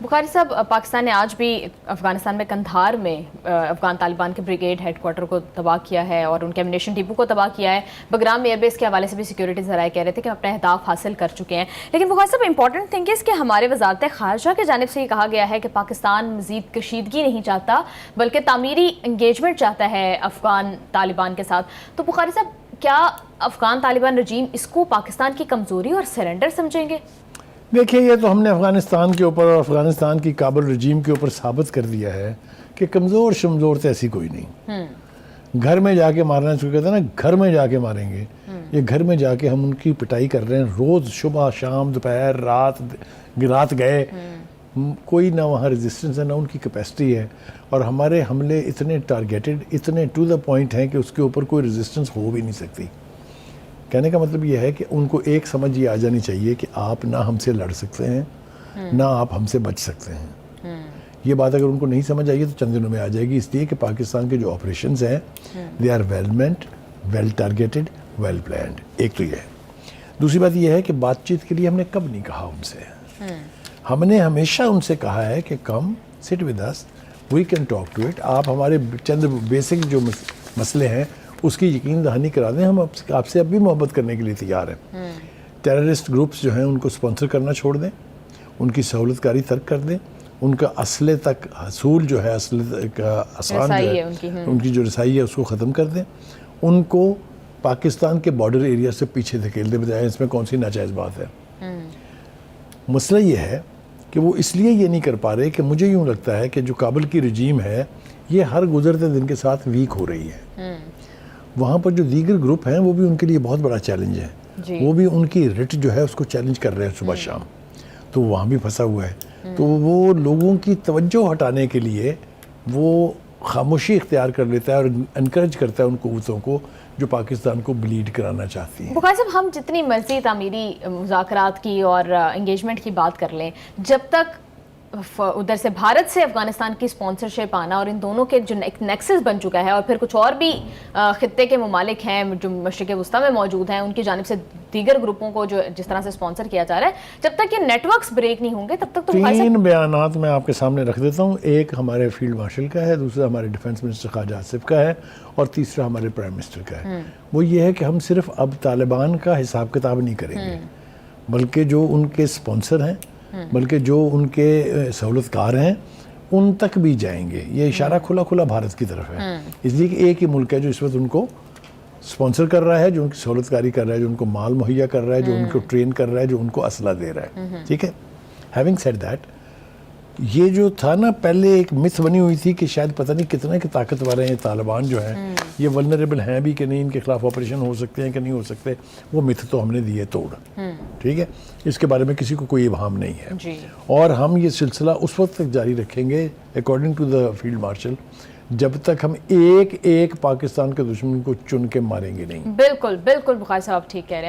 بخاری صاحب، پاکستان نے آج بھی افغانستان میں کندھار میں افغان طالبان کے بریگیڈ ہیڈ کوارٹر کو تباہ کیا ہے اور ان کے ایمونیشن ڈپو کو تباہ کیا ہے. بگرام ایئر بیس کے حوالے سے بھی سیکیورٹی ذرائع کہہ رہے تھے کہ اپنے اہداف حاصل کر چکے ہیں. لیکن بخاری صاحب، امپورٹنٹ تھنگ اس کہ ہمارے وزارت خارجہ کی جانب سے یہ کہا گیا ہے کہ پاکستان مزید کشیدگی نہیں چاہتا بلکہ تعمیری انگیجمنٹ چاہتا ہے افغان طالبان کے ساتھ. تو بخاری صاحب، کیا افغان طالبان رجیم اس کو پاکستان کی کمزوری اور سرنڈر سمجھیں گے؟ دیکھیں، یہ تو ہم نے افغانستان کے اوپر اور افغانستان کی کابل رجیم کے اوپر ثابت کر دیا ہے کہ کمزور شمزور تو ایسی کوئی نہیں. گھر میں جا کے مارنا شروع کہتے ہیں نا، گھر میں جا کے ماریں گے. یہ گھر میں جا کے ہم ان کی پٹائی کر رہے ہیں روز، صبح شام دوپہر رات گئے. کوئی نہ وہاں ریزسٹنس ہے نہ ان کی کیپیسٹی ہے، اور ہمارے حملے اتنے ٹارگیٹڈ، اتنے ٹو دا پوائنٹ ہیں کہ اس کے اوپر کوئی ریزسٹنس ہو بھی نہیں سکتی. کہنے کا مطلب یہ ہے کہ ان کو ایک سمجھ یہ آ جانی چاہیے کہ آپ نہ ہم سے لڑ سکتے ہیں نہ آپ ہم سے بچ سکتے ہیں. یہ بات اگر ان کو نہیں سمجھ آئی ہے تو چند دنوں میں آ جائے گی، اس لیے کہ پاکستان کے جو آپریشنز ہیں they are well meant, well targeted, well planned. ایک تو یہ ہے. دوسری بات یہ ہے کہ بات چیت کے لیے ہم نے کب نہیں کہا ان سے. ہم نے ہمیشہ ان سے کہا ہے کہ come sit with us, we can talk to it. آپ ہمارے چند بیسک جو مسئلے ہیں اس کی یقین دہانی کرا دیں. ہم آپ سے اب بھی محبت کرنے کے لیے تیار ہیں. ٹیررسٹ گروپس جو ہیں ان کو سپانسر کرنا چھوڑ دیں، ان کی سہولت کاری ترک کر دیں، ان کا اسلحے تک حصول جو ہے، اسلحے کا آسان جو ہے ان کی جو رسائی ہے اس کو ختم کر دیں. ان کو پاکستان کے بارڈر ایریا سے پیچھے دھکیل دے بجائے. اس میں کون سی ناجائز بات ہے؟ مسئلہ یہ ہے کہ وہ اس لیے یہ نہیں کر پا رہے کہ مجھے یوں لگتا ہے کہ جو کابل کی رجیم ہے یہ ہر گزرتے دن کے ساتھ ویک ہو رہی ہے. وہاں پر جو دیگر گروپ ہیں وہ بھی ان کے لیے بہت بڑا چیلنج ہے. وہ بھی ان کی رٹ جو ہے اس کو چیلنج کر رہے ہیں صبح شام. تو وہاں بھی پھنسا ہوا ہے. تو وہ لوگوں کی توجہ ہٹانے کے لیے وہ خاموشی اختیار کر لیتا ہے اور انکریج کرتا ہے ان قوتوں کو جو پاکستان کو بلیڈ کرانا چاہتی ہیں. بخاری صاحب، ہم جتنی مرضی تعمیری مذاکرات کی اور انگیجمنٹ کی بات کر لیں، جب تک ادھر سے بھارت سے افغانستان کی سپانسرشپ آنا اور ان دونوں کے جو ایک نیکسس بن چکا ہے، اور پھر کچھ اور بھی خطے کے ممالک ہیں جو مشرق وسطیٰ میں موجود ہیں، ان کی جانب سے دیگر گروپوں کو جو جس طرح سے سپانسر کیا جا رہا ہے، جب تک یہ نیٹ ورکس بریک نہیں ہوں گے تب تک تو 3 بیانات میں آپ کے سامنے رکھ دیتا ہوں. ایک ہمارے فیلڈ مارشل کا ہے، دوسرا ہمارے ڈیفنس منسٹر خواجہ آصف کا ہے، اور تیسرا ہمارے پرائم منسٹر کا ہے. وہ یہ ہے کہ ہم صرف اب طالبان کا حساب کتاب نہیں کریں گے، بلکہ جو ان کے سپانسر ہیں، بلکہ جو ان کے سہولت کار ہیں ان تک بھی جائیں گے. یہ اشارہ کھلا کھلا بھارت کی طرف ہے. اس لیے کہ ایک ہی ملک ہے جو اس وقت ان کو سپانسر کر رہا ہے، جو ان کی سہولت کاری کر رہا ہے، جو ان کو مال مہیا کر رہا ہے، جو ان کو ٹرین کر رہا ہے، جو ان کو اسلحہ دے رہا ہے. ٹھیک ہے. ہیونگ سیڈ دیٹ، یہ جو تھا نا پہلے ایک متھ بنی ہوئی تھی کہ شاید پتہ نہیں کتنے کے طاقتور ہیں یہ طالبان جو ہیں، یہ ولنریبل ہیں بھی کہ نہیں، ان کے خلاف آپریشن ہو سکتے ہیں کہ نہیں ہو سکتے. وہ متھ تو ہم نے دیے توڑ. ٹھیک ہے. اس کے بارے میں کسی کو کوئی ابہام نہیں ہے. اور ہم یہ سلسلہ اس وقت تک جاری رکھیں گے according to the field marshal جب تک ہم ایک ایک پاکستان کے دشمن کو چن کے ماریں گے نہیں. بالکل بالکل بخاری صاحب ٹھیک کہہ رہے ہیں.